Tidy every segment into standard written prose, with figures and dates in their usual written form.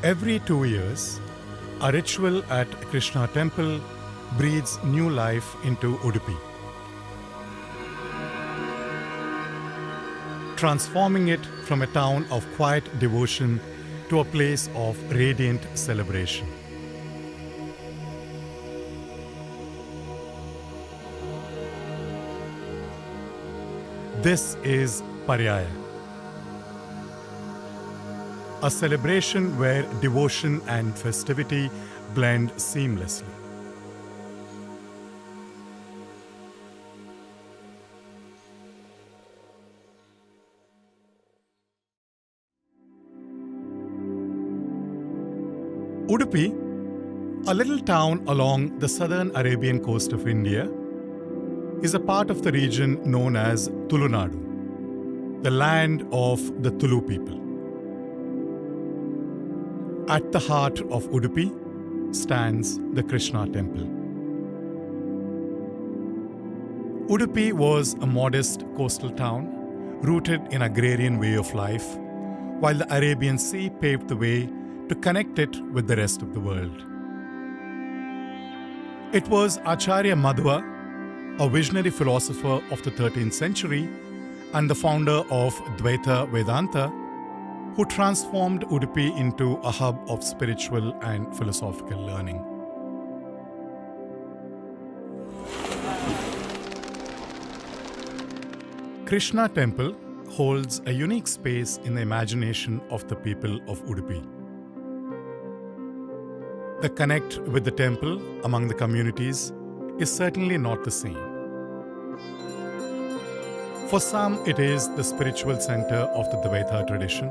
Every 2 years, a ritual at Krishna temple breathes new life into Udupi, transforming it from a town of quiet devotion to a place of radiant celebration. This is Paryaya, a celebration where devotion and festivity blend seamlessly. Udupi, a little town along the southern Arabian coast of India, is a part of the region known as Tulunadu, the land of the Tulu people. At the heart of Udupi stands the Krishna temple. Udupi was a modest coastal town rooted in agrarian way of life, while the Arabian Sea paved the way to connect it with the rest of the world. It was Acharya Madhva, a visionary philosopher of the 13th century and the founder of Dvaita Vedanta, who transformed Udupi into a hub of spiritual and philosophical learning. Krishna Temple holds a unique space in the imagination of the people of Udupi. The connect with the temple among the communities is certainly not the same. For some, it is the spiritual center of the Dvaita tradition.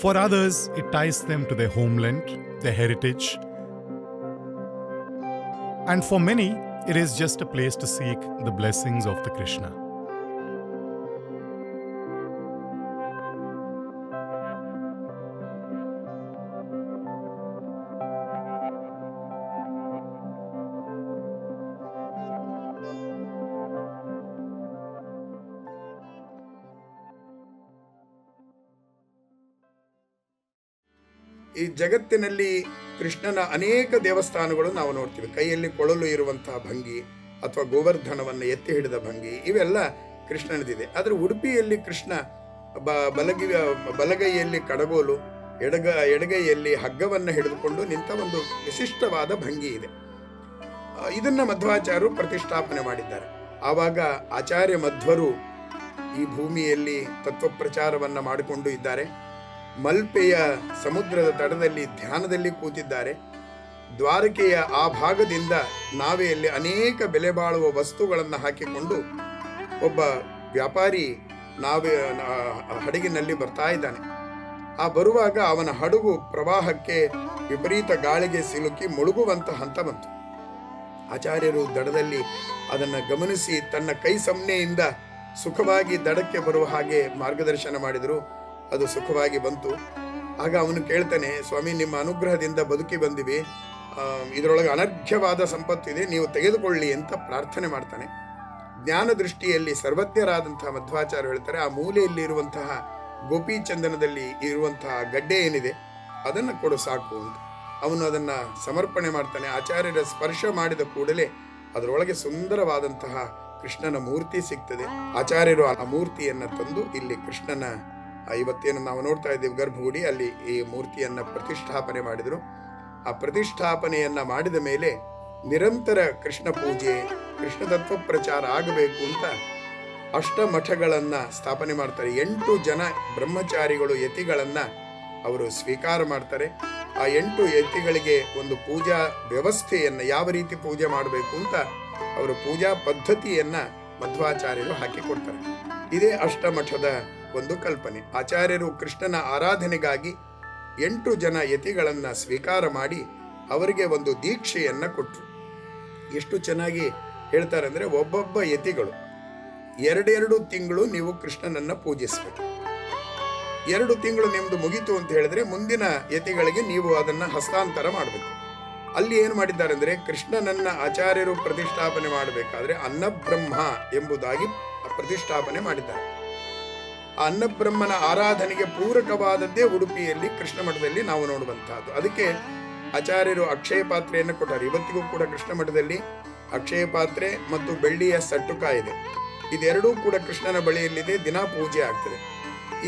For others, it ties them to their homeland, their heritage. And for many, it is just a place to seek the blessings of the Krishna. ಈ ಜಗತ್ತಿನಲ್ಲಿ ಕೃಷ್ಣನ ಅನೇಕ ದೇವಸ್ಥಾನಗಳು ನಾವು ನೋಡ್ತೀವಿ. ಕೈಯಲ್ಲಿ ಕೊಳಲು ಇರುವಂತಹ ಭಂಗಿ ಅಥವಾ ಗೋವರ್ಧನವನ್ನು ಎತ್ತಿ ಹಿಡಿದ ಭಂಗಿ ಇವೆಲ್ಲ ಕೃಷ್ಣನದಿದೆ. ಆದರೆ ಉಡುಪಿಯಲ್ಲಿ ಕೃಷ್ಣ ಬಲಗೈಯಲ್ಲಿ ಕಡಗೋಲು, ಎಡಗೈಯಲ್ಲಿ ಹಗ್ಗವನ್ನು ಹಿಡಿದುಕೊಂಡು ನಿಂತ ಒಂದು ವಿಶಿಷ್ಟವಾದ ಭಂಗಿ ಇದೆ. ಇದನ್ನ ಮಧ್ವಾಚಾರ್ಯರು ಪ್ರತಿಷ್ಠಾಪನೆ ಮಾಡಿದ್ದಾರೆ. ಆವಾಗ ಆಚಾರ್ಯ ಮಧ್ವರು ಈ ಭೂಮಿಯಲ್ಲಿ ತತ್ವಪ್ರಚಾರವನ್ನ ಮಾಡಿಕೊಂಡು ಇದ್ದಾರೆ. ಮಲ್ಪೆಯ ಸಮುದ್ರದ ತಟದಲ್ಲಿ ಧ್ಯಾನದಲ್ಲಿ ಕೂತಿದ್ದಾರೆ. ದ್ವಾರಕೆಯ ಆ ಭಾಗದಿಂದ ನಾವೆಯಲ್ಲಿ ಅನೇಕ ಬೆಲೆ ಬಾಳುವ ವಸ್ತುಗಳನ್ನು ಹಾಕಿಕೊಂಡು ಒಬ್ಬ ವ್ಯಾಪಾರಿ ಹಡಗಿನಲ್ಲಿ ಬರ್ತಾ ಇದ್ದಾನೆ. ಆ ಬರುವಾಗ ಅವನ ಹಡಗು ಪ್ರವಾಹಕ್ಕೆ ವಿಪರೀತ ಗಾಳಿಗೆ ಸಿಲುಕಿ ಮುಳುಗುವಂತ ಹಂತ ಬಂತು. ಆಚಾರ್ಯರು ದಡದಲ್ಲಿ ಅದನ್ನು ಗಮನಿಸಿ ತನ್ನ ಕೈ ಸನ್ನೆಯಿಂದ ಸುಖವಾಗಿ ದಡಕ್ಕೆ ಬರುವ ಹಾಗೆ ಮಾರ್ಗದರ್ಶನ ಮಾಡಿದರು. ಅದು ಸುಖವಾಗಿ ಬಂತು. ಆಗ ಅವನು ಕೇಳ್ತಾನೆ, ಸ್ವಾಮಿ, ನಿಮ್ಮ ಅನುಗ್ರಹದಿಂದ ಬದುಕಿ ಬಂದಿವಿ, ಇದರೊಳಗೆ ಅನರ್ಘ್ಯವಾದ ಸಂಪತ್ತಿದೆ, ನೀವು ತೆಗೆದುಕೊಳ್ಳಿ ಅಂತ ಪ್ರಾರ್ಥನೆ ಮಾಡ್ತಾನೆ. ಜ್ಞಾನ ದೃಷ್ಟಿಯಲ್ಲಿ ಸರ್ವಜ್ಞರಾದಂತಹ ಮಧ್ವಾಚಾರ್ಯ ಹೇಳ್ತಾರೆ, ಆ ಮೂಲೆಯಲ್ಲಿ ಇರುವಂತಹ ಗೋಪಿಚಂದನದಲ್ಲಿ ಇರುವಂತಹ ಗಡ್ಡೆ ಏನಿದೆ ಅದನ್ನು ಕೊಡು ಸಾಕು ಅಂತ. ಅವನು ಅದನ್ನು ಸಮರ್ಪಣೆ ಮಾಡ್ತಾನೆ. ಆಚಾರ್ಯರ ಸ್ಪರ್ಶ ಮಾಡಿದ ಕೂಡಲೇ ಅದರೊಳಗೆ ಸುಂದರವಾದಂತಹ ಕೃಷ್ಣನ ಮೂರ್ತಿ ಸಿಗ್ತದೆ. ಆಚಾರ್ಯರು ಆ ಮೂರ್ತಿಯನ್ನು ತಂದು ಇಲ್ಲಿ ಕೃಷ್ಣನ ಇವತ್ತೇನು ನಾವು ನೋಡ್ತಾ ಇದ್ದೀವಿ ಗರ್ಭಗುಡಿ, ಅಲ್ಲಿ ಈ ಮೂರ್ತಿಯನ್ನ ಪ್ರತಿಷ್ಠಾಪನೆ ಮಾಡಿದರು. ಆ ಪ್ರತಿಷ್ಠಾಪನೆಯನ್ನ ಮಾಡಿದ ಮೇಲೆ ನಿರಂತರ ಕೃಷ್ಣ ಪೂಜೆ, ಕೃಷ್ಣ ತತ್ವ ಪ್ರಚಾರ ಆಗಬೇಕು ಅಂತ ಅಷ್ಟಮಠಗಳನ್ನ ಸ್ಥಾಪನೆ ಮಾಡ್ತಾರೆ. 8 ಜನ ಬ್ರಹ್ಮಚಾರಿಗಳು ಯತಿಗಳನ್ನ ಅವರು ಸ್ವೀಕಾರ ಮಾಡ್ತಾರೆ. ಆ 8 ಯತಿಗಳಿಗೆ ಒಂದು ಪೂಜಾ ವ್ಯವಸ್ಥೆಯನ್ನ, ಯಾವ ರೀತಿ ಪೂಜೆ ಮಾಡಬೇಕು ಅಂತ ಅವರು ಪೂಜಾ ಪದ್ಧತಿಯನ್ನ ಮಧ್ವಾಚಾರ್ಯರು ಹಾಕಿಕೊಡ್ತಾರೆ. ಇದೇ ಅಷ್ಟಮಠದ ಒಂದು ಕಲ್ಪನೆ. ಆಚಾರ್ಯರು ಕೃಷ್ಣನ ಆರಾಧನೆಗಾಗಿ 8 ಜನ ಯತಿಗಳನ್ನ ಸ್ವೀಕಾರ ಮಾಡಿ ಅವರಿಗೆ ಒಂದು ದೀಕ್ಷೆಯನ್ನ ಕೊಟ್ಟರು. ಎಷ್ಟು ಚೆನ್ನಾಗಿ ಹೇಳ್ತಾರೆ ಅಂದ್ರೆ, ಒಬ್ಬೊಬ್ಬ ಯತಿಗಳು 2 ತಿಂಗಳು ನೀವು ಕೃಷ್ಣನನ್ನ ಪೂಜಿಸಬೇಕು. 2 ತಿಂಗಳು ನಿಮ್ದು ಮುಗಿತು ಅಂತ ಹೇಳಿದ್ರೆ ಮುಂದಿನ ಯತಿಗಳಿಗೆ ನೀವು ಅದನ್ನ ಹಸ್ತಾಂತರ ಮಾಡಬೇಕು. ಅಲ್ಲಿ ಏನು ಮಾಡಿದ್ದಾರೆ ಅಂದ್ರೆ, ಕೃಷ್ಣನನ್ನ ಆಚಾರ್ಯರು ಪ್ರತಿಷ್ಠಾಪನೆ ಮಾಡಬೇಕಾದ್ರೆ ಅನ್ನಬ್ರಹ್ಮ ಎಂಬುದಾಗಿ ಪ್ರತಿಷ್ಠಾಪನೆ ಮಾಡಿದ್ದಾರೆ. ಆ ಅನ್ನಬ್ರಹ್ಮನ ಆರಾಧನೆಗೆ ಪೂರಕವಾದದ್ದೇ ಉಡುಪಿಯಲ್ಲಿ ಕೃಷ್ಣ ಮಠದಲ್ಲಿ ನಾವು ನೋಡುವಂತಹದ್ದು. ಅದಕ್ಕೆ ಆಚಾರ್ಯರು ಅಕ್ಷಯ ಪಾತ್ರೆಯನ್ನು ಕೊಟ್ಟಾರೆ. ಇವತ್ತಿಗೂ ಕೂಡ ಕೃಷ್ಣ ಮಠದಲ್ಲಿ ಅಕ್ಷಯ ಪಾತ್ರೆ ಮತ್ತು ಬೆಳ್ಳಿಯ ಸಟ್ಟುಕ ಇದೆ. ಇದೆರಡೂ ಕೂಡ ಕೃಷ್ಣನ ಬಳಿಯಲ್ಲಿದೆ, ದಿನಾ ಪೂಜೆ ಆಗ್ತದೆ.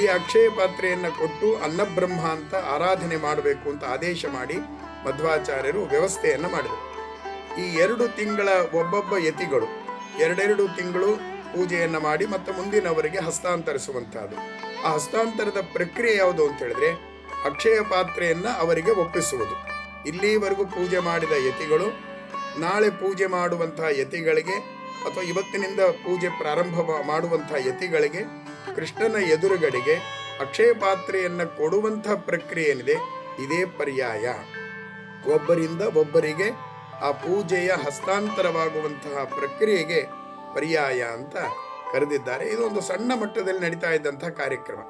ಈ ಅಕ್ಷಯ ಪಾತ್ರೆಯನ್ನು ಕೊಟ್ಟು ಅನ್ನಬ್ರಹ್ಮ ಅಂತ ಆರಾಧನೆ ಮಾಡಬೇಕು ಅಂತ ಆದೇಶ ಮಾಡಿ ಮಧ್ವಾಚಾರ್ಯರು ವ್ಯವಸ್ಥೆಯನ್ನು ಮಾಡಿದರು. ಈ 2 ತಿಂಗಳ ಒಬ್ಬೊಬ್ಬ ಯತಿಗಳು 2 ತಿಂಗಳು ಪೂಜೆಯನ್ನು ಮಾಡಿ ಮತ್ತೆ ಮುಂದಿನವರಿಗೆ ಹಸ್ತಾಂತರಿಸುವಂತಹದ್ದು. ಆ ಹಸ್ತಾಂತರದ ಪ್ರಕ್ರಿಯೆ ಯಾವುದು ಅಂತ ಹೇಳಿದ್ರೆ, ಅಕ್ಷಯ ಪಾತ್ರೆಯನ್ನು ಅವರಿಗೆ ಒಪ್ಪಿಸುವುದು. ಇಲ್ಲಿವರೆಗೂ ಪೂಜೆ ಮಾಡಿದ ಯತಿಗಳು ನಾಳೆ ಪೂಜೆ ಮಾಡುವಂತಹ ಯತಿಗಳಿಗೆ ಅಥವಾ ಇವತ್ತಿನಿಂದ ಪೂಜೆ ಪ್ರಾರಂಭ ಮಾಡುವಂತಹ ಯತಿಗಳಿಗೆ ಕೃಷ್ಣನ ಎದುರುಗಡೆಗೆ ಅಕ್ಷಯ ಪಾತ್ರೆಯನ್ನು ಕೊಡುವಂತಹ ಪ್ರಕ್ರಿಯೆ ಏನಿದೆ, ಇದೇ ಪರ್ಯಾಯ. ಒಬ್ಬರಿಂದ ಒಬ್ಬರಿಗೆ ಆ ಪೂಜೆಯ ಹಸ್ತಾಂತರವಾಗುವಂತಹ ಪ್ರಕ್ರಿಯೆಗೆ ಪರ್ಯಾಯ ಅಂತ ಕರೆದಿದ್ದಾರೆ. ಇದೊಂದು ಸಣ್ಣ ಮಟ್ಟದಲ್ಲಿ ನಡೀತಾ ಇದ್ದಂತಹ ಕಾರ್ಯಕ್ರಮ.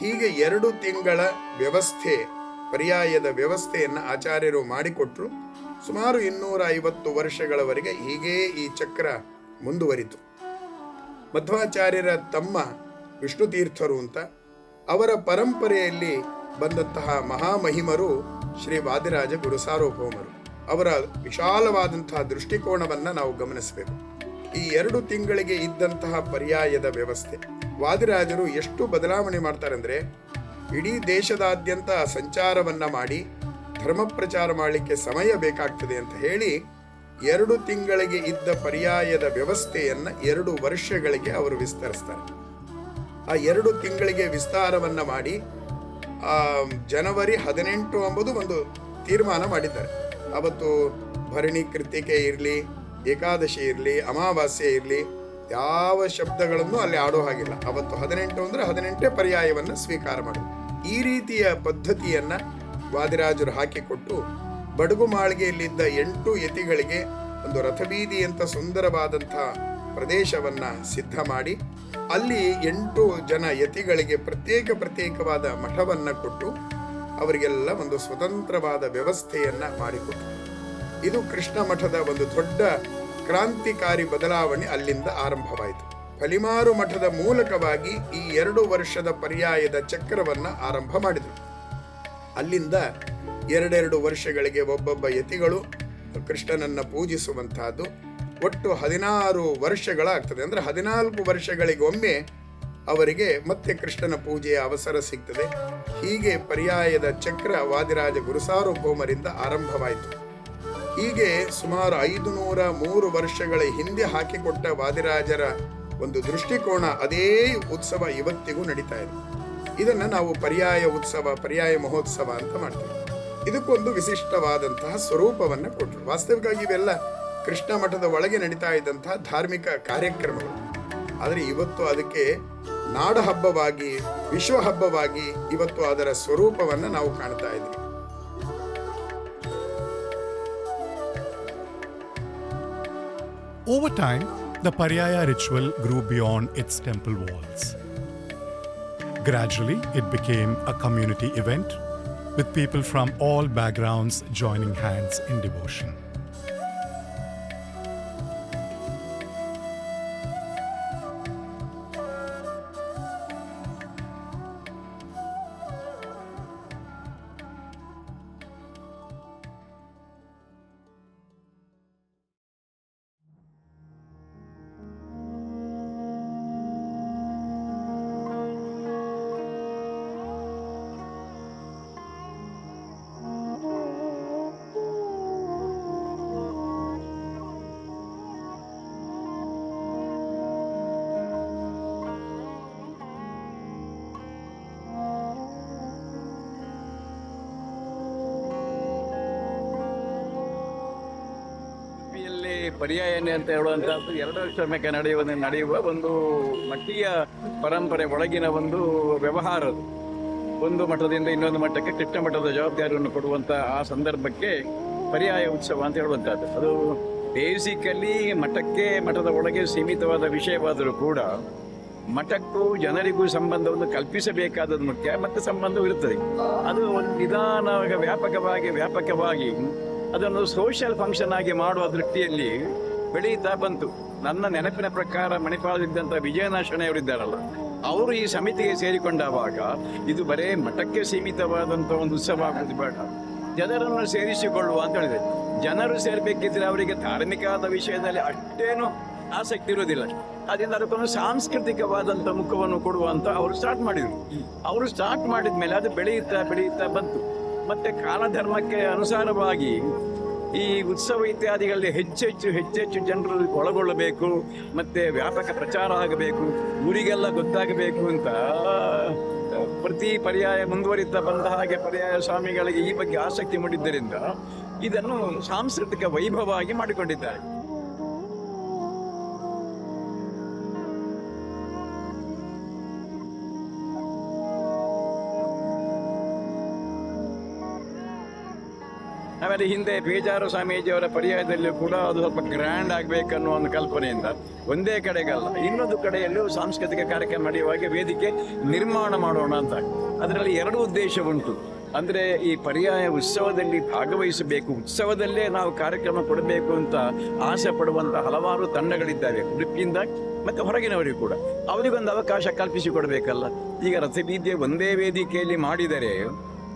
ಹೀಗೆ 2 ತಿಂಗಳ ವ್ಯವಸ್ಥೆ, ಪರ್ಯಾಯದ ವ್ಯವಸ್ಥೆಯನ್ನು ಆಚಾರ್ಯರು ಮಾಡಿಕೊಟ್ರು. ಸುಮಾರು 250 ವರ್ಷಗಳವರೆಗೆ ಹೀಗೇ ಈ ಚಕ್ರ ಮುಂದುವರಿತು. ಮಧ್ವಾಚಾರ್ಯರ ತಮ್ಮ ವಿಷ್ಣು ತೀರ್ಥರು ಅಂತ ಅವರ ಪರಂಪರೆಯಲ್ಲಿ ಬಂದಂತಹ ಮಹಾಮಹಿಮರು ಶ್ರೀ ವಾದಿರಾಜ ಗುರುಸಾರ್ವಭೌಮರು. ಅವರ ವಿಶಾಲವಾದಂತಹ ದೃಷ್ಟಿಕೋನವನ್ನು ನಾವು ಗಮನಿಸಬೇಕು. ಈ 2 ತಿಂಗಳಿಗೆ ಇದ್ದಂತಹ ಪರ್ಯಾಯದ ವ್ಯವಸ್ಥೆ ವಾದಿರಾಜರು ಎಷ್ಟು ಬದಲಾವಣೆ ಮಾಡ್ತಾರೆ ಅಂದರೆ, ಇಡೀ ದೇಶದಾದ್ಯಂತ ಸಂಚಾರವನ್ನ ಮಾಡಿ ಧರ್ಮ ಪ್ರಚಾರ ಮಾಡಲಿಕ್ಕೆ ಸಮಯ ಬೇಕಾಗ್ತದೆ ಅಂತ ಹೇಳಿ 2 ತಿಂಗಳಿಗೆ ಇದ್ದ ಪರ್ಯಾಯದ ವ್ಯವಸ್ಥೆಯನ್ನ 2 ವರ್ಷಗಳಿಗೆ ಅವರು ವಿಸ್ತರಿಸ್ತಾರೆ. ಆ 2 ತಿಂಗಳಿಗೆ ವಿಸ್ತಾರವನ್ನ ಮಾಡಿ ಜನವರಿ 18 ಎಂಬುದು ಒಂದು ತೀರ್ಮಾನ ಮಾಡಿದ್ದಾರೆ. ಅವತ್ತು ಭರಣಿ ಕೃತಿಕೆ ಇರಲಿ, ಏಕಾದಶಿ ಇರಲಿ, ಅಮಾವಾಸ್ಯೆ ಇರಲಿ, ಯಾವ ಶಬ್ದಗಳನ್ನು ಅಲ್ಲಿ ಆಡೋ ಹಾಗಿಲ್ಲ. ಅವತ್ತು 18 ಅಂದರೆ 18 ಪರ್ಯಾಯವನ್ನು ಸ್ವೀಕಾರ ಮಾಡೋದು. ಈ ರೀತಿಯ ಪದ್ಧತಿಯನ್ನ ವಾದಿರಾಜರು ಹಾಕಿಕೊಟ್ಟು ಬಡಗು ಮಾಳಿಗೆಯಲ್ಲಿದ್ದ 8 ಯತಿಗಳಿಗೆ ಒಂದು ರಥಬೀದಿ ಅಂತ ಸುಂದರವಾದಂತಹ ಪ್ರದೇಶವನ್ನ ಸಿದ್ಧ ಮಾಡಿ ಅಲ್ಲಿ 8 ಜನ ಯತಿಗಳಿಗೆ ಪ್ರತ್ಯೇಕವಾದ ಮಠವನ್ನ ಕೊಟ್ಟು ಅವರಿಗೆಲ್ಲ ಒಂದು ಸ್ವತಂತ್ರವಾದ ವ್ಯವಸ್ಥೆಯನ್ನ ಮಾಡಿಕೊಟ್ಟರು. ಇದು ಕೃಷ್ಣ ಮಠದ ಒಂದು ದೊಡ್ಡ ಕ್ರಾಂತಿಕಾರಿ ಬದಲಾವಣೆ ಅಲ್ಲಿಂದ ಆರಂಭವಾಯಿತು. ಫಲಿಮಾರು ಮಠದ ಮೂಲಕವಾಗಿ ಈ 2 ವರ್ಷದ ಪರ್ಯಾಯದ ಚಕ್ರವನ್ನ ಆರಂಭ ಮಾಡಿದರು. ಅಲ್ಲಿಂದ 2 ವರ್ಷಗಳಿಗೆ ಒಬ್ಬೊಬ್ಬ ಯತಿಗಳು ಕೃಷ್ಣನನ್ನ ಪೂಜಿಸುವಂತಹದ್ದು. ಒಟ್ಟು 16 ವರ್ಷಗಳಾಗ್ತದೆ. ಅಂದ್ರೆ 14 ವರ್ಷಗಳಿಗೊಮ್ಮೆ ಅವರಿಗೆ ಮತ್ತೆ ಕೃಷ್ಣನ ಪೂಜೆಯ ಅವಸರ ಸಿಗ್ತದೆ. ಹೀಗೆ ಪರ್ಯಾಯದ ಚಕ್ರ ವಾದಿರಾಜ ಗುರುಸಾರ್ವಭೌಮರಿಂದ ಆರಂಭವಾಯಿತು. ಹೀಗೆ ಸುಮಾರು 503 ವರ್ಷಗಳ ಹಿಂದೆ ಹಾಕಿಕೊಟ್ಟ ವಾದಿರಾಜರ ಒಂದು ದೃಷ್ಟಿಕೋನ, ಅದೇ ಉತ್ಸವ ಇವತ್ತಿಗೂ ನಡೀತಾ ಇದೆ. ಇದನ್ನ ನಾವು ಪರ್ಯಾಯ ಉತ್ಸವ, ಪರ್ಯಾಯ ಮಹೋತ್ಸವ ಅಂತ ಮಾಡ್ತೀವಿ. ಇದಕ್ಕೊಂದು ವಿಶಿಷ್ಟವಾದಂತಹ ಸ್ವರೂಪವನ್ನ ಕೊಟ್ಟರು. ವಾಸ್ತವಿಕವಾಗಿ ಇವೆಲ್ಲ ಕೃಷ್ಣ ಮಠದ ಒಳಗೆ ನಡೀತಾ ಇದ್ದಂತಹ ಧಾರ್ಮಿಕ ಕಾರ್ಯಕ್ರಮಗಳು. ಆದರೆ ಇವತ್ತು ಅದಕ್ಕೆ ನಾಡ ಹಬ್ಬವಾಗಿ, ವಿಶ್ವ ಹಬ್ಬವಾಗಿ ಇವತ್ತು ಅದರ ಸ್ವರೂಪವನ್ನು ನಾವು ಕಾಣ್ತಾ ಇದ್ದೀವಿ. Over time, the Paryaya ritual grew beyond its temple walls. Gradually, it became a community event with people from all backgrounds joining hands in devotion. ಪರ್ಯಾಯನೆ ಅಂತ ಹೇಳುವಂಥದ್ದು 2 ವರ್ಷ ಮೇಲೆ ನಡೆಯುವ ಒಂದು ಮಠೀಯ ಪರಂಪರೆ ಒಳಗಿನ ಒಂದು ವ್ಯವಹಾರ. ಒಂದು ಮಠದಿಂದ ಇನ್ನೊಂದು ಮಠಕ್ಕೆ ಕೃಷ್ಣ ಮಠದ ಜವಾಬ್ದಾರಿಯನ್ನು ಕೊಡುವಂಥ ಆ ಸಂದರ್ಭಕ್ಕೆ ಪರ್ಯಾಯ ಉತ್ಸವ ಅಂತ ಹೇಳುವಂಥದ್ದು. ಅದು ಬೇಸಿಕಲಿ ಮಠದ ಒಳಗೆ ಸೀಮಿತವಾದ ವಿಷಯವಾದರೂ ಕೂಡ ಮಠಕ್ಕೂ ಜನರಿಗೂ ಸಂಬಂಧವನ್ನು ಕಲ್ಪಿಸಬೇಕಾದದ್ದು ಮುಖ್ಯ. ಮತ್ತು ಸಂಬಂಧವೂ ಇರುತ್ತದೆ. ಅದು ಒಂದು ನಿಧಾನ ವ್ಯಾಪಕವಾಗಿ ಅದನ್ನು ಸೋಷಿಯಲ್ ಫಂಕ್ಷನ್ ಆಗಿ ಮಾಡುವ ದೃಷ್ಟಿಯಲ್ಲಿ ಬೆಳೀತಾ ಬಂತು. ನನ್ನ ನೆನಪಿನ ಪ್ರಕಾರ ಮಣಿಪಾಲದಿದ್ದಂಥ ವಿಜಯನಾಶಣೆಯವರಿದ್ದಾರಲ್ಲ, ಅವರು ಈ ಸಮಿತಿಗೆ ಸೇರಿಕೊಂಡಾಗ ಇದು ಬರೇ ಮಠಕ್ಕೆ ಸೀಮಿತವಾದಂಥ ಒಂದು ಉತ್ಸವ ಆಗೋದು ಬೇಡ, ಜನರನ್ನು ಸೇರಿಸಿಕೊಳ್ಳುವ ಅಂತ ಹೇಳಿದೆ. ಜನರು ಸೇರಬೇಕಿದ್ರೆ ಅವರಿಗೆ ಧಾರ್ಮಿಕವಾದ ವಿಷಯದಲ್ಲಿ ಅಷ್ಟೇನು ಆಸಕ್ತಿ ಇರುವುದಿಲ್ಲ. ಅದರಿಂದ ಅದಕ್ಕೊಂದು ಸಾಂಸ್ಕೃತಿಕವಾದಂಥ ಮುಖವನ್ನು ಕೊಡುವಂತ ಅವರು ಸ್ಟಾರ್ಟ್ ಮಾಡಿದರು. ಅವರು ಸ್ಟಾರ್ಟ್ ಮಾಡಿದ ಮೇಲೆ ಅದು ಬೆಳೆಯುತ್ತಾ ಬಂತು. ಮತ್ತೆ ಕಾಲಧರ್ಮಕ್ಕೆ ಅನುಸಾರವಾಗಿ ಈ ಉತ್ಸವ ಇತ್ಯಾದಿಗಳಲ್ಲಿ ಹೆಚ್ಚೆಚ್ಚು ಜನರು ಒಳಗೊಳ್ಳಬೇಕು, ಮತ್ತೆ ವ್ಯಾಪಕ ಪ್ರಚಾರ ಆಗಬೇಕು, ಊರಿಗೆಲ್ಲ ಗೊತ್ತಾಗಬೇಕು ಅಂತ ಪ್ರತಿ ಪರ್ಯಾಯ ಮುಂದುವರಿತಾ ಬಂದ ಹಾಗೆ ಪರ್ಯಾಯ ಸ್ವಾಮಿಗಳಿಗೆ ಈ ಬಗ್ಗೆ ಆಸಕ್ತಿ ಮೂಡಿದ್ದರಿಂದ ಇದನ್ನು ಸಾಂಸ್ಕೃತಿಕ ವೈಭವವಾಗಿ ಮಾಡಿಕೊಂಡಿದ್ದಾರೆ. ಆಮೇಲೆ ಹಿಂದೆ ಬೇಜಾರು ಸ್ವಾಮೀಜಿಯವರ ಪರ್ಯಾಯದಲ್ಲಿಯೂ ಕೂಡ ಅದು ಸ್ವಲ್ಪ ಗ್ರ್ಯಾಂಡ್ ಆಗಬೇಕನ್ನೋ ಒಂದು ಕಲ್ಪನೆಯಿಂದ ಒಂದೇ ಕಡೆಗಲ್ಲ ಇನ್ನೊಂದು ಕಡೆಯಲ್ಲೂ ಸಾಂಸ್ಕೃತಿಕ ಕಾರ್ಯಕ್ರಮ ನಡೆಯುವಾಗ ವೇದಿಕೆ ನಿರ್ಮಾಣ ಮಾಡೋಣ ಅಂತ. ಅದರಲ್ಲಿ ಎರಡು ಉದ್ದೇಶ ಉಂಟು. ಅಂದರೆ ಈ ಪರ್ಯಾಯ ಉತ್ಸವದಲ್ಲಿ ಭಾಗವಹಿಸಬೇಕು, ಉತ್ಸವದಲ್ಲೇ ನಾವು ಕಾರ್ಯಕ್ರಮ ಕೊಡಬೇಕು ಅಂತ ಆಸೆ ಪಡುವಂಥ ಹಲವಾರು ತಂಡಗಳಿದ್ದಾವೆ, ಉಡುಪಿಯಿಂದ ಮತ್ತು ಹೊರಗಿನವರಿಗೂ ಕೂಡ. ಅವರಿಗೊಂದು ಅವಕಾಶ ಕಲ್ಪಿಸಿಕೊಡ್ಬೇಕಲ್ಲ. ಈಗ ರಥಬೀದಿಯ ಒಂದೇ ವೇದಿಕೆಯಲ್ಲಿ ಮಾಡಿದರೆ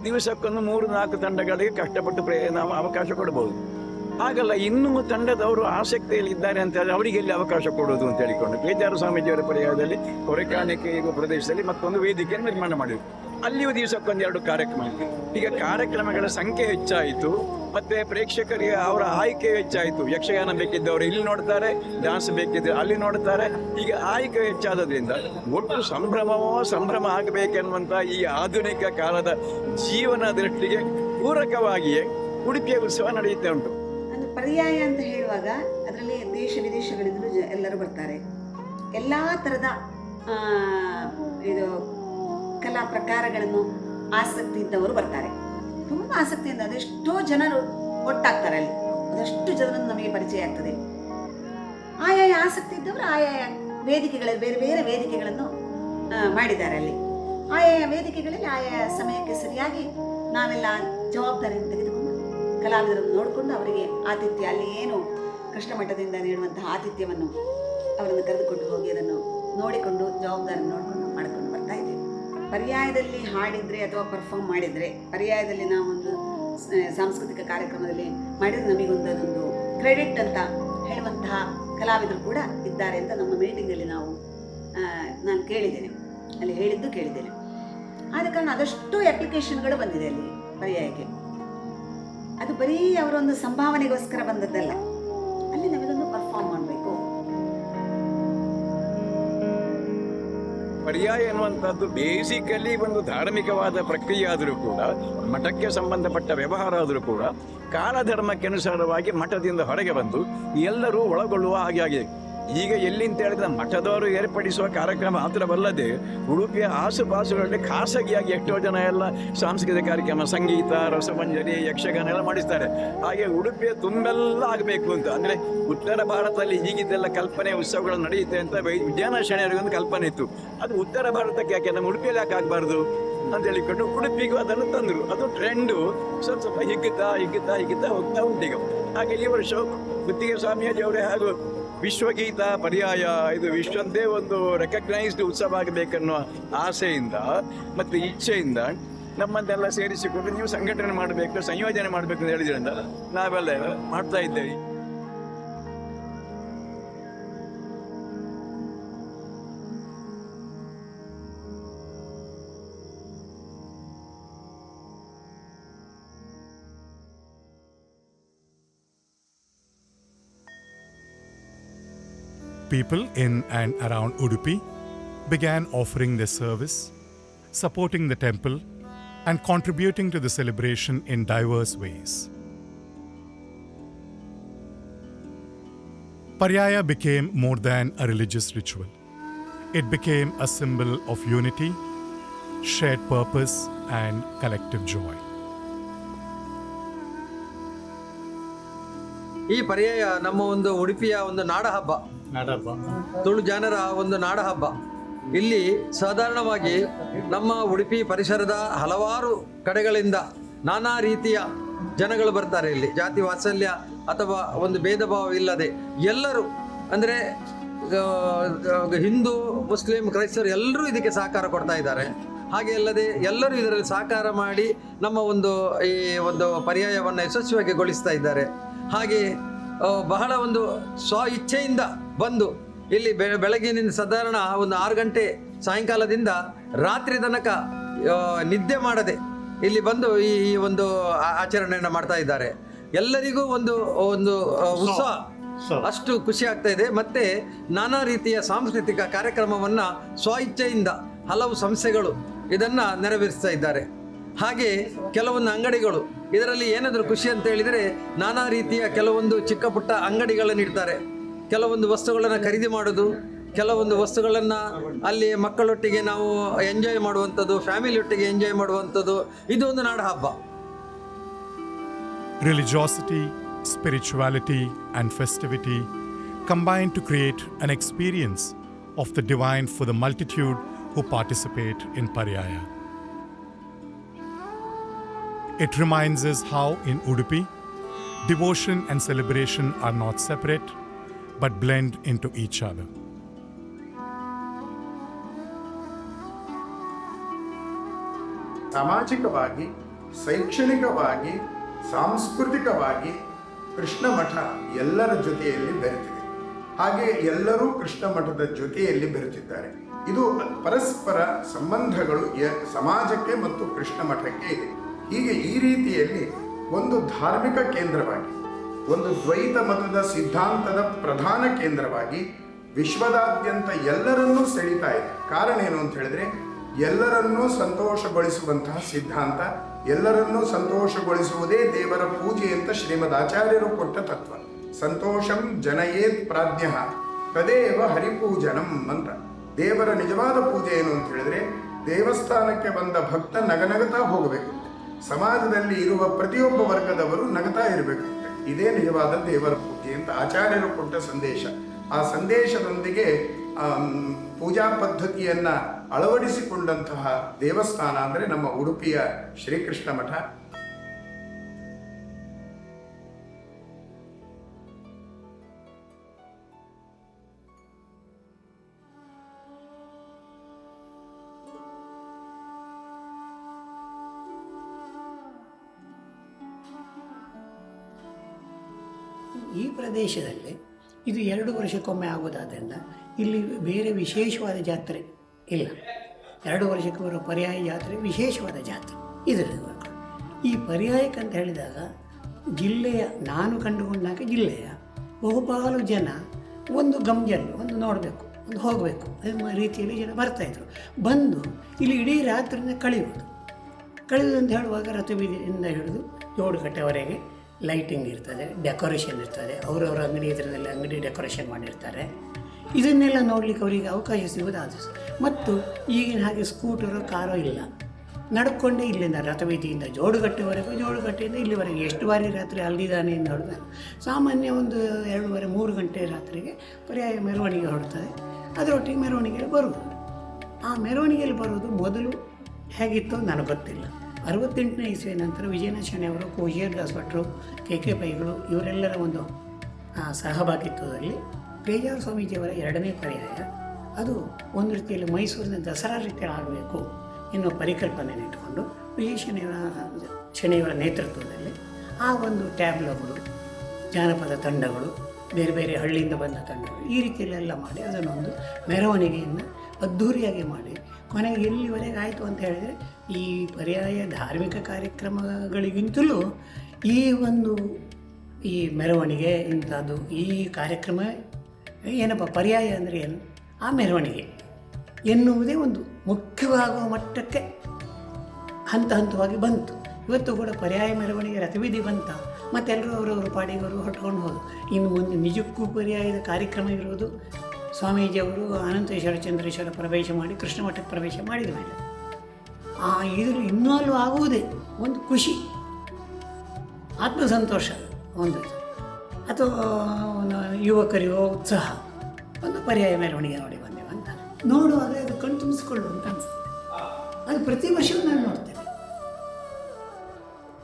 ದಿವಸಕ್ಕೊಂದು 3-4 ತಂಡಗಳಿಗೆ ಕಷ್ಟಪಟ್ಟು ನಾವು ಅವಕಾಶ ಕೊಡಬಹುದು. ಹಾಗಲ್ಲ, ಇನ್ನೂ ತಂಡದವರು ಆಸಕ್ತಿಯಲ್ಲಿ ಇದ್ದಾರೆ ಅಂತ ಹೇಳಿದ್ರೆ ಅವರಿಗೆ ಎಲ್ಲಿ ಅವಕಾಶ ಕೊಡೋದು ಅಂತ ಹೇಳಿಕೊಂಡು ಬೇಜಾರು ಸ್ವಾಮೀಜಿಯವರ ಪರ್ಯಾಯದಲ್ಲಿ ಹೊರಕಾಣಿಕೆ ಪ್ರದೇಶದಲ್ಲಿ ಮತ್ತೊಂದು ವೇದಿಕೆ ನಿರ್ಮಾಣ ಮಾಡಿದ್ರು. ಅಲ್ಲಿಯೂ ದಿವಸಕ್ಕೊಂದು 2 ಕಾರ್ಯಕ್ರಮ. ಈಗ ಕಾರ್ಯಕ್ರಮಗಳ ಸಂಖ್ಯೆ ಹೆಚ್ಚಾಯಿತು, ಮತ್ತೆ ಪ್ರೇಕ್ಷಕರಿಗೆ ಅವರ ಆಯ್ಕೆ ಹೆಚ್ಚಾಯಿತು. ಯಕ್ಷಗಾನ ಬೇಕಿದ್ದವರು ಇಲ್ಲಿ ನೋಡ್ತಾರೆ, ಡ್ಯಾನ್ಸ್ ಬೇಕಿದ್ರೆ ಅಲ್ಲಿ ನೋಡ್ತಾರೆ. ಈಗ ಆಯ್ಕೆ ಹೆಚ್ಚಾದ್ರಿಂದ ಒಟ್ಟು ಸಂಭ್ರಮ ಆಗಬೇಕೆನ್ನುವಂಥ ಈ ಆಧುನಿಕ ಕಾಲದ ಜೀವನ ದೃಷ್ಟಿಗೆ ಪೂರಕವಾಗಿಯೇ ಉಡುಪಿಯ ಉತ್ಸವ ನಡೆಯುತ್ತಾ ಉಂಟು. ಒಂದು ಪರ್ಯಾಯ ಅಂತ ಹೇಳುವಾಗ ಅದರಲ್ಲಿ ದೇಶ ವಿದೇಶಗಳಿಂದಲೂ ಎಲ್ಲರೂ ಬರ್ತಾರೆ. ಎಲ್ಲ ಥರದ ಇದು ಕಲಾ ಪ್ರಕಾರಗಳನ್ನು ಆಸಕ್ತಿ ಇದ್ದವರು ಬರ್ತಾರೆ. ತುಂಬ ಆಸಕ್ತಿಯಿಂದ ಅದೆಷ್ಟೋ ಜನರು ಒಟ್ಟಾಗ್ತಾರೆ ಅಲ್ಲಿ. ಅದಷ್ಟು ಜನರನ್ನು ನಮಗೆ ಪರಿಚಯ ಆಗ್ತದೆ. ಆಯಾಯ ಆಸಕ್ತಿ ಇದ್ದವರು ಆಯಾಯ ವೇದಿಕೆಗಳಲ್ಲಿ ಬೇರೆ ಬೇರೆ ವೇದಿಕೆಗಳನ್ನು ಮಾಡಿದ್ದಾರೆ. ಅಲ್ಲಿ ಆಯಾಯ ವೇದಿಕೆಗಳಲ್ಲಿ ಆಯಾಯ ಸಮಯಕ್ಕೆ ಸರಿಯಾಗಿ ನಾವೆಲ್ಲ ಜವಾಬ್ದಾರಿಯನ್ನು ತೆಗೆದುಕೊಂಡು ಕಲಾವಿದರನ್ನು ನೋಡಿಕೊಂಡು ಅವರಿಗೆ ಆತಿಥ್ಯ, ಅಲ್ಲಿ ಏನು ಕೃಷ್ಣಮಠದಿಂದ ನೀಡುವಂತಹ ಆತಿಥ್ಯವನ್ನು ಅವರನ್ನು ಕರೆದುಕೊಂಡು ಹೋಗಿ ಅದನ್ನು ನೋಡಿಕೊಂಡು ಜವಾಬ್ದಾರಿ ನೋಡಿಕೊಂಡು ಮಾಡಿಕೊಂಡು ಬರ್ತಾ ಇದ್ದೇವೆ. ಪರ್ಯಾಯದಲ್ಲಿ ಹಾಡಿದರೆ ಅಥವಾ ಪರ್ಫಾರ್ಮ್ ಮಾಡಿದರೆ, ಪರ್ಯಾಯದಲ್ಲಿ ನಾವೊಂದು ಸಾಂಸ್ಕೃತಿಕ ಕಾರ್ಯಕ್ರಮದಲ್ಲಿ ಮಾಡಿದರೆ ನಮಗೊಂದು ಅದೊಂದು ಕ್ರೆಡಿಟ್ ಅಂತ ಹೇಳುವಂತಹ ಕಲಾವಿದರು ಕೂಡ ಇದ್ದಾರೆ ಅಂತ ನಮ್ಮ ಮೀಟಿಂಗಲ್ಲಿ ನಾನು ಕೇಳಿದ್ದೇನೆ, ಅಲ್ಲಿ ಹೇಳಿದ್ದು ಕೇಳಿದ್ದೇನೆ. ಆದ ಕಾರಣ ಅದಷ್ಟು ಅಪ್ಲಿಕೇಶನ್ಗಳು ಬಂದಿದೆ ಅಲ್ಲಿ ಪರ್ಯಾಯಕ್ಕೆ. ಅದು ಬರೀ ಅವರೊಂದು ಸಂಭಾವನೆಗೋಸ್ಕರ ಬಂದದ್ದಲ್ಲ, ಅಲ್ಲಿ ನಮಗೊಂದು ಪರ್ಫಾರ್ಮ್ ಮಾಡಬೇಕು. ಪರ್ಯಾಯ ಎನ್ನುವಂಥದ್ದು ಬೇಸಿಕಲಿ ಒಂದು ಧಾರ್ಮಿಕವಾದ ಪ್ರಕ್ರಿಯೆ ಆದರೂ ಕೂಡ, ಮಠಕ್ಕೆ ಸಂಬಂಧಪಟ್ಟ ವ್ಯವಹಾರ ಆದರೂ ಕೂಡ ಕಾಲಧರ್ಮಕ್ಕೆ ಅನುಸಾರವಾಗಿ ಮಠದಿಂದ ಹೊರಗೆ ಬಂದು ಎಲ್ಲರೂ ಒಳಗೊಳ್ಳುವ ಹಾಗೆ ಆಗಿದೆ. ಈಗ ಎಲ್ಲಿ ಅಂತ ಹೇಳಿದ್ರೆ ಮಠದವರು ಏರ್ಪಡಿಸುವ ಕಾರ್ಯಕ್ರಮ ಮಾತ್ರವಲ್ಲದೆ ಉಡುಪಿಯ ಆಸುಪಾಸುಗಳಲ್ಲಿ ಖಾಸಗಿಯಾಗಿ ಎಷ್ಟೋ ಜನ ಎಲ್ಲ ಸಾಂಸ್ಕೃತಿಕ ಕಾರ್ಯಕ್ರಮ, ಸಂಗೀತ, ರಸಮಂಜರಿ, ಯಕ್ಷಗಾನ ಎಲ್ಲ ಮಾಡಿಸ್ತಾರೆ. ಹಾಗೆ ಉಡುಪಿಯ ತುಂಬೆಲ್ಲ ಆಗಬೇಕು ಅಂತ, ಅಂದರೆ ಉತ್ತರ ಭಾರತದಲ್ಲಿ ಹೀಗಿದ್ದೆಲ್ಲ ಕಲ್ಪನೆ ಉತ್ಸವಗಳು ನಡೆಯುತ್ತೆ ಅಂತ ವಿಜಯನಾಥ ಶೆಣೆಯವರಿಗೊಂದು ಕಲ್ಪನೆ ಇತ್ತು. ಅದು ಉತ್ತರ ಭಾರತಕ್ಕೆ ಯಾಕೆ, ನಮ್ಮ ಉಡುಪಿಯಲ್ಲಿ ಯಾಕೆ ಆಗಬಾರ್ದು ಅಂತ ಹೇಳಿಕೊಂಡು ಉಡುಪಿಗೂ ಅದನ್ನು ತಂದರು. ಅದು ಟ್ರೆಂಡು ಸ್ವಲ್ಪ ಹಿಗ್ಗುತ್ತಾ ಹೋಗ್ತಾ ಉಂಟೀಗ. ಹಾಗೆ ಈ ವರ್ಷ ಗುತ್ತಿಗೆ ಸ್ವಾಮಿಯವರೇ ಹಾಗೂ ವಿಶ್ವಗೀತ ಪರ್ಯಾಯ ಇದು ವಿಶ್ವದ್ದೇ ಒಂದು ರೆಕಗ್ನೈಸ್ಡ್ ಉತ್ಸವ ಆಗಬೇಕನ್ನೋ ಆಸೆಯಿಂದ ಮತ್ತು ಇಚ್ಛೆಯಿಂದ ನಮ್ಮನ್ನೆಲ್ಲ ಸೇರಿಸಿಕೊಂಡು ನೀವು ಸಂಘಟನೆ ಮಾಡಬೇಕು, ಸಂಯೋಜನೆ ಮಾಡಬೇಕು ಅಂತ ಹೇಳಿದ್ರಿಂದ ನಾವೆಲ್ಲ ಮಾಡ್ತಾ ಇದ್ದೇವೆ. People in and around Udupi began offering their service, supporting the temple, and contributing to the celebration in diverse ways. Paryaya became more than a religious ritual. It became a symbol of unity, shared purpose, and collective joy. ಈ ಪರ್ಯಾಯ ನಮ್ಮ ಒಂದು ಉಡುಪಿಯ ಒಂದು ನಾಡಹಬ್ಬ, ತುಳು ಜನರ ಒಂದು ನಾಡಹಬ್ಬ. ಇಲ್ಲಿ ಸಾಧಾರಣವಾಗಿ ನಮ್ಮ ಉಡುಪಿ ಪರಿಸರದ ಹಲವಾರು ಕಡೆಗಳಿಂದ ನಾನಾ ರೀತಿಯ ಜನಗಳು ಬರ್ತಾರೆ. ಇಲ್ಲಿ ಜಾತಿ ವಾತ್ಸಲ್ಯ ಅಥವಾ ಒಂದು ಭೇದ ಭಾವ ಇಲ್ಲದೆ ಎಲ್ಲರೂ, ಅಂದರೆ ಹಿಂದೂ ಮುಸ್ಲಿಂ ಕ್ರೈಸ್ತರು ಎಲ್ಲರೂ ಇದಕ್ಕೆ ಸಹಕಾರ ಕೊಡ್ತಾ ಇದ್ದಾರೆ. ಹಾಗೆ ಅಲ್ಲದೆ ಎಲ್ಲರೂ ಇದರಲ್ಲಿ ಸಹಕಾರ ಮಾಡಿ ನಮ್ಮ ಈ ಒಂದು ಪರ್ಯಾಯವನ್ನು ಯಶಸ್ವಿಯಾಗಿ ಗೊಳಿಸ್ತಾ ಇದ್ದಾರೆ. ಹಾಗೆ ಬಹಳ ಒಂದು ಸ್ವ ಇಚ್ಛೆಯಿಂದ ಬಂದು ಇಲ್ಲಿ ಬೆಳಗಿನಿಂದ ಸಾಧಾರಣ ಒಂದು 6 ಗಂಟೆ ಸಾಯಂಕಾಲದಿಂದ ರಾತ್ರಿ ತನಕ ನಿದ್ದೆ ಮಾಡದೆ ಇಲ್ಲಿ ಬಂದು ಈ ಒಂದು ಆಚರಣೆಯನ್ನು ಮಾಡ್ತಾ ಇದ್ದಾರೆ. ಎಲ್ಲರಿಗೂ ಒಂದು ಉತ್ಸಾಹ, ಅಷ್ಟು ಖುಷಿ ಆಗ್ತಾ ಇದೆ. ಮತ್ತೆ ನಾನಾ ರೀತಿಯ ಸಾಂಸ್ಕೃತಿಕ ಕಾರ್ಯಕ್ರಮವನ್ನು ಸ್ವ ಇಚ್ಛೆಯಿಂದ ಹಲವು ಸಂಸ್ಥೆಗಳು ಇದನ್ನು ನೆರವೇರಿಸ್ತಾ ಇದ್ದಾರೆ. ಹಾಗೆ ಕೆಲವೊಂದು ಅಂಗಡಿಗಳು, ಇದರಲ್ಲಿ ಏನಾದರೂ ಖುಷಿ ಅಂತ ಹೇಳಿದರೆ ನಾನಾ ರೀತಿಯ ಕೆಲವೊಂದು ಚಿಕ್ಕ ಪುಟ್ಟ ಅಂಗಡಿಗಳನ್ನು ಇಡ್ತಾರೆ. ಕೆಲವೊಂದು ವಸ್ತುಗಳನ್ನು ಖರೀದಿ ಮಾಡೋದು, ಕೆಲವೊಂದು ವಸ್ತುಗಳನ್ನು ಅಲ್ಲಿ ಮಕ್ಕಳೊಟ್ಟಿಗೆ ನಾವು ಎಂಜಾಯ್ ಮಾಡುವಂಥದ್ದು, ಫ್ಯಾಮಿಲಿಯೊಟ್ಟಿಗೆ ಎಂಜಾಯ್ ಮಾಡುವಂಥದ್ದು, ಇದು ಒಂದು ನಾಡ ಹಬ್ಬ. Religiosity, spirituality, and festivity combine to create an experience of the divine for the multitude who participate in Paryaya. It reminds us how in Udupi, devotion and celebration are not separate but blend into each other. ಸಾಮಾಜಿಕವಾಗಿ, ಶೈಕ್ಷಣಿಕವಾಗಿ, ಸಾಂಸ್ಕೃತಿಕವಾಗಿ ಕೃಷ್ಣ ಮಠ ಎಲ್ಲರ ಜೊತೆಯಲ್ಲಿ ಬೆರೆತಿದೆ. ಹಾಗೆ ಎಲ್ಲರೂ ಕೃಷ್ಣ ಮಠದ ಜೊತೆಯಲ್ಲಿ ಬೆರೆತಿದ್ದಾರೆ. ಇದು ಪರಸ್ಪರ ಸಂಬಂಧಗಳು ಸಮಾಜಕ್ಕೆ ಮತ್ತು ಕೃಷ್ಣ ಮಠಕ್ಕೆ ಇದೆ. ಹೀಗೆ ಈ ರೀತಿಯಲ್ಲಿ ಒಂದು ಧಾರ್ಮಿಕ ಕೇಂದ್ರವಾಗಿ, ಒಂದು ದ್ವೈತ ಮತದ ಸಿದ್ಧಾಂತದ ಪ್ರಧಾನ ಕೇಂದ್ರವಾಗಿ ವಿಶ್ವದಾದ್ಯಂತ ಎಲ್ಲರನ್ನೂ ಸೆಳೀತಾ ಇದೆ. ಕಾರಣ ಏನು ಅಂತ ಹೇಳಿದ್ರೆ, ಎಲ್ಲರನ್ನೂ ಸಂತೋಷಗೊಳಿಸುವಂತಹ ಸಿದ್ಧಾಂತ, ಎಲ್ಲರನ್ನೂ ಸಂತೋಷಗೊಳಿಸುವುದೇ ದೇವರ ಪೂಜೆ ಅಂತ ಶ್ರೀಮದ್ ಆಚಾರ್ಯರು ಕೊಟ್ಟ ತತ್ವ. ಸಂತೋಷಂ ಜನಯೇತ್ ಪ್ರಾಜ್ಞ ತದೇವ ಹರಿಪೂಜನಂ ಅಂತ. ದೇವರ ನಿಜವಾದ ಪೂಜೆ ಏನು ಅಂತ ಹೇಳಿದ್ರೆ, ದೇವಸ್ಥಾನಕ್ಕೆ ಬಂದ ಭಕ್ತ ನಗನಗತಾ ಹೋಗಬೇಕು, ಸಮಾಜದಲ್ಲಿ ಇರುವ ಪ್ರತಿಯೊಬ್ಬ ವರ್ಗದವರು ನಗತಾ ಇರಬೇಕು. ಇದೇ ನಿಜವಾದ ದೇವರ ಪೂಜೆ ಅಂತ ಆಚಾರ್ಯರು ಕೊಟ್ಟ ಸಂದೇಶ. ಆ ಸಂದೇಶದೊಂದಿಗೆ ಪೂಜಾ ಪದ್ಧತಿಯನ್ನು ಅಳವಡಿಸಿಕೊಂಡಂತಹ ದೇವಸ್ಥಾನ ಅಂದರೆ ನಮ್ಮ ಉಡುಪಿಯ ಶ್ರೀಕೃಷ್ಣ ಮಠ. ಈ ಪ್ರದೇಶದಲ್ಲಿ ಇದು 2 ವರ್ಷಕ್ಕೊಮ್ಮೆ ಆಗೋದಾದ್ದರಿಂದ ಇಲ್ಲಿ ಬೇರೆ ವಿಶೇಷವಾದ ಜಾತ್ರೆ ಇಲ್ಲ. 2 ವರ್ಷಕ್ಕೆ ಬರೋ ಪರ್ಯಾಯ ಜಾತ್ರೆ ವಿಶೇಷವಾದ ಜಾತ್ರೆ ಇದರಲ್ಲಿ. ಈ ಪರ್ಯಾಯಕ್ಕಂತ ಹೇಳಿದಾಗ ಜಿಲ್ಲೆಯ, ನಾನು ಕಂಡುಕೊಂಡಾಗ ಜಿಲ್ಲೆಯ ಬಹುಪಾಲು ಜನ ಒಂದು ಗಮ್ಜನ್ನು ಒಂದು ನೋಡಬೇಕು, ಒಂದು ಹೋಗಬೇಕು ಅನ್ನೋ ರೀತಿಯಲ್ಲಿ ಜನ ಬರ್ತಾಯಿದ್ರು. ಬಂದು ಇಲ್ಲಿ ಇಡೀ ರಾತ್ರಿನ ಕಳೆಯುವುದು ಅಂತ ಹೇಳುವಾಗ ರಥಬೀದಿಯಿಂದ ಹಿಡಿದು ಜೋಡುಕಟ್ಟೆವರೆಗೆ ಲೈಟಿಂಗ್ ಇರ್ತದೆ, ಡೆಕೋರೇಷನ್ ಇರ್ತದೆ. ಅವರವರ ಅಂಗಡಿ ಇದರಲ್ಲಿ ಅಂಗಡಿ ಡೆಕೋರೇಷನ್ ಮಾಡಿರ್ತಾರೆ. ಇದನ್ನೆಲ್ಲ ನೋಡಲಿಕ್ಕೆ ಅವರಿಗೆ ಅವಕಾಶ ಸಿಗೋದಾದ. ಮತ್ತು ಈಗಿನ ಹಾಗೆ ಸ್ಕೂಟರು ಕಾರೋ ಇಲ್ಲ, ನಡ್ಕೊಂಡೇ ಇಲ್ಲಿಂದ ರಥಬೀದಿಯಿಂದ ಜೋಡುಗಟ್ಟೆವರೆಗೂ, ಜೋಡುಗಟ್ಟೆಯಿಂದ ಇಲ್ಲಿವರೆಗೆ ಎಷ್ಟು ಬಾರಿ ರಾತ್ರಿ ಅಲ್ಲಿದ್ದಾನೆ ಎಂದು ಹೊಡೆದ ಸಾಮಾನ್ಯ ಒಂದು 2:30-3 ಗಂಟೆ ರಾತ್ರಿಗೆ ಪರ್ಯಾಯ ಮೆರವಣಿಗೆ ಹೊರಡ್ತದೆ. ಅದರೊಟ್ಟಿಗೆ ಮೆರವಣಿಗೆಯಲ್ಲಿ ಬರುವುದು. ಆ ಮೆರವಣಿಗೆಯಲ್ಲಿ ಬರುವುದು ಮೊದಲು ಹೇಗಿತ್ತು ನನಗೆ ಗೊತ್ತಿಲ್ಲ. 68ನೇ ಇಸ್ವಿ ನಂತರ ವಿಜಯನಾಥ ಶೆಣೆಯವರು, ಕೋಶಿಯರ್ ದಾಸ್ ಭಟ್ರು, ಕೆ ಪೈಗಳು ಇವರೆಲ್ಲರ ಒಂದು ಸಹಭಾಗಿತ್ವದಲ್ಲಿ ಪೇಜಾವರ ಸ್ವಾಮೀಜಿಯವರ 2ನೇ ಪರ್ಯಾಯ, ಅದು ಒಂದು ರೀತಿಯಲ್ಲಿ ಮೈಸೂರಿನ ದಸರಾ ರೀತಿಯಲ್ಲಿ ಆಗಬೇಕು ಎನ್ನುವ ಪರಿಕಲ್ಪನೆಯನ್ನು ಇಟ್ಟುಕೊಂಡು ವಿಜಯ ಶೆಣೆಯವರ ನೇತೃತ್ವದಲ್ಲಿ ಆ ಒಂದು ಟ್ಯಾಬ್ಲೋಗಳು, ಜಾನಪದ ತಂಡಗಳು, ಬೇರೆ ಬೇರೆ ಹಳ್ಳಿಯಿಂದ ಬಂದ ತಂಡಗಳು, ಈ ರೀತಿಯಲ್ಲೆಲ್ಲ ಮಾಡಿ ಅದನ್ನೊಂದು ಮೆರವಣಿಗೆಯನ್ನು ಅದ್ಧೂರಿಯಾಗಿ ಮಾಡಿ ಕೊನೆಗೆ ಎಲ್ಲಿವರೆಗೆ ಆಯಿತು ಅಂತ ಹೇಳಿದರೆ, ಈ ಪರ್ಯಾಯ ಧಾರ್ಮಿಕ ಕಾರ್ಯಕ್ರಮಗಳಿಗಿಂತಲೂ ಈ ಮೆರವಣಿಗೆ ಇಂಥದ್ದು ಈ ಕಾರ್ಯಕ್ರಮ ಏನಪ್ಪ ಪರ್ಯಾಯ ಅಂದರೆ ಏನು, ಆ ಮೆರವಣಿಗೆ ಎನ್ನುವುದೇ ಒಂದು ಮುಖ್ಯವಾಗುವ ಮಟ್ಟಕ್ಕೆ ಹಂತ ಹಂತವಾಗಿ ಬಂತು. ಇವತ್ತು ಕೂಡ ಪರ್ಯಾಯ ಮೆರವಣಿಗೆ ರಥಬೀದಿ ಬಂತ, ಮತ್ತೆಲ್ಲರೂ ಅವರವರು ಪಾಡಿಗವರು ಹೊಟ್ಕೊಂಡು ಹೋದರು. ಇನ್ನು ಮುಂದೆ ನಿಜಕ್ಕೂ ಪರ್ಯಾಯದ ಕಾರ್ಯಕ್ರಮ ಇರುವುದು ಸ್ವಾಮೀಜಿಯವರು ಅನಂತೇಶ್ವರ ಚಂದ್ರೇಶ್ವರ ಪ್ರವೇಶ ಮಾಡಿ ಕೃಷ್ಣ ಮಠಕ್ಕೆ ಪ್ರವೇಶ ಮಾಡಿದ ಮೇಲೆ ಇದರಲ್ಲಿ ಇನ್ನೂ ಆಗುವುದೇ ಒಂದು ಖುಷಿ, ಆತ್ಮಸಂತೋಷ ಒಂದು, ಅಥವಾ ಯುವಕರಿಗೋ ಉತ್ಸಾಹ, ಒಂದು ಪರ್ಯಾಯ ಮೆರವಣಿಗೆ ನೋಡಿ ಬಂದೆವು ಅಂತ ನೋಡುವಾಗ ಅದು ಕಣ್ ತುಂಬಿಸಿಕೊಳ್ಳುವಂತ ಅನಿಸುತ್ತೆ. ಅದು ಪ್ರತಿ ವರ್ಷವೂ ನಾನು ನೋಡ್ತೇನೆ,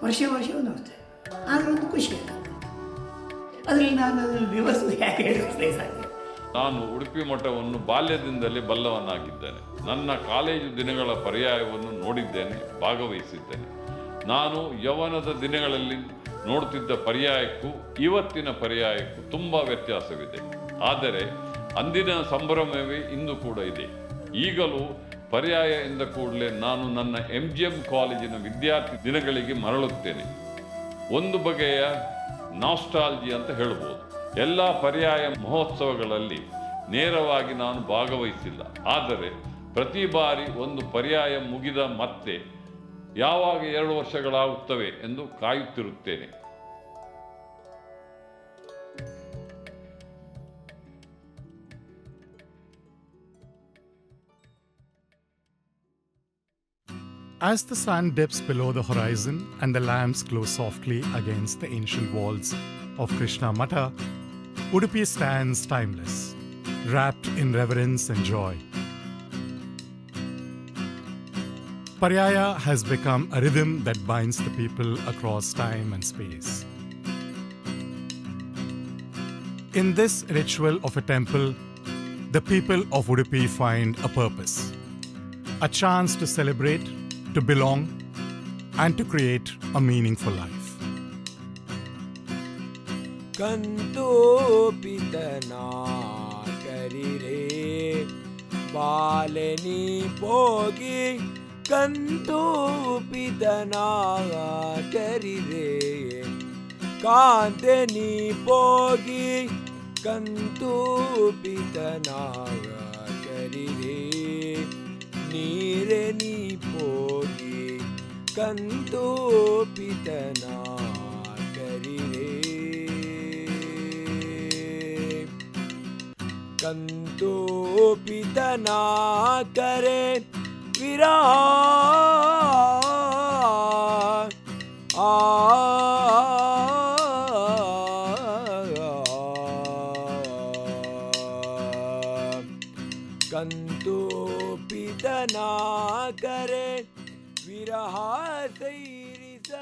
ವರ್ಷವೂ ನೋಡ್ತೇನೆ. ಆದರೆ ಒಂದು ಖುಷಿ ಆಗ್ತದೆ. ಅದರಲ್ಲಿ ನಾನು ಅದನ್ನು ವಿವರಿಸಲು ಯಾಕೆ ಹೇಳಿದ್ರೆ ಸಾಧ್ಯ. ನಾನು ಉಡುಪಿ ಮಠವನ್ನು ಬಾಲ್ಯದಿಂದಲೇ ಬಲ್ಲವನಾಗಿದ್ದೇನೆ. ನನ್ನ ಕಾಲೇಜು ದಿನಗಳ ಪರ್ಯಾಯವನ್ನು ನೋಡಿದ್ದೇನೆ, ಭಾಗವಹಿಸಿದ್ದೇನೆ. ನಾನು ಯೌವನದ ದಿನಗಳಲ್ಲಿ ನೋಡ್ತಿದ್ದ ಪರ್ಯಾಯಕ್ಕೂ ಇವತ್ತಿನ ಪರ್ಯಾಯಕ್ಕೂ ತುಂಬ ವ್ಯತ್ಯಾಸವಿದೆ. ಆದರೆ ಅಂದಿನ ಸಂಭ್ರಮವೇ ಇಂದು ಕೂಡ ಇದೆ. ಈಗಲೂ ಪರ್ಯಾಯ ಎಂದ ಕೂಡಲೇ ನಾನು ನನ್ನ MGM ಕಾಲೇಜಿನ ವಿದ್ಯಾರ್ಥಿ ದಿನಗಳಿಗೆ ಮರಳುತ್ತೇನೆ. ಒಂದು ಬಗೆಯ ನಾಸ್ಟಾಲ್ಜಿ ಅಂತ ಹೇಳ್ಬೋದು. ಎಲ್ಲ ಪರ್ಯಾಯ ಮಹೋತ್ಸವಗಳಲ್ಲಿ ನೇರವಾಗಿ ನಾನು ಭಾಗವಹಿಸಿಲ್ಲ. ಆದರೆ ಪ್ರತಿ ಬಾರಿ ಒಂದು ಪರ್ಯಾಯ ಮುಗಿದ ಮತ್ತೆ ಯಾವಾಗ 2 ವರ್ಷಗಳಾಗುತ್ತವೆ ಎಂದು ಕಾಯುತ್ತಿರುತ್ತೇನೆ. As the sun dips below the horizon and the lamps glow softly against the ancient walls of Krishna Mata, Udupi stands timeless, wrapped in reverence and joy. Paryaya has become a rhythm that binds the people across time and space. In this ritual of a temple, the people of Udupi find a purpose, a chance to celebrate, to belong, and to create a meaningful life. ಕಂತೋಪಿತನಾ ಕರಿರೆ ಬಾಲನಿ ಪೋಗಿ ಕಂತೋಪಿತನಾ ಕರಿರೆ ಕಾಂತನಿ ಪೋಗಿ ಕಂತೋಪಿತನಾ ಕರಿರೆ ನೀರೆ ನೀ ಪೋಗಿ ಕಂತೋಪಿತನಾ ಕರಿರೆ ಕಂತೋಪಿತನಾ ಕರೆ ವಿರಹ ಕಂತೋಪಿತನಾ ಕರೆ ವಿರಹ ಸೈರಿಸಲಾರೆ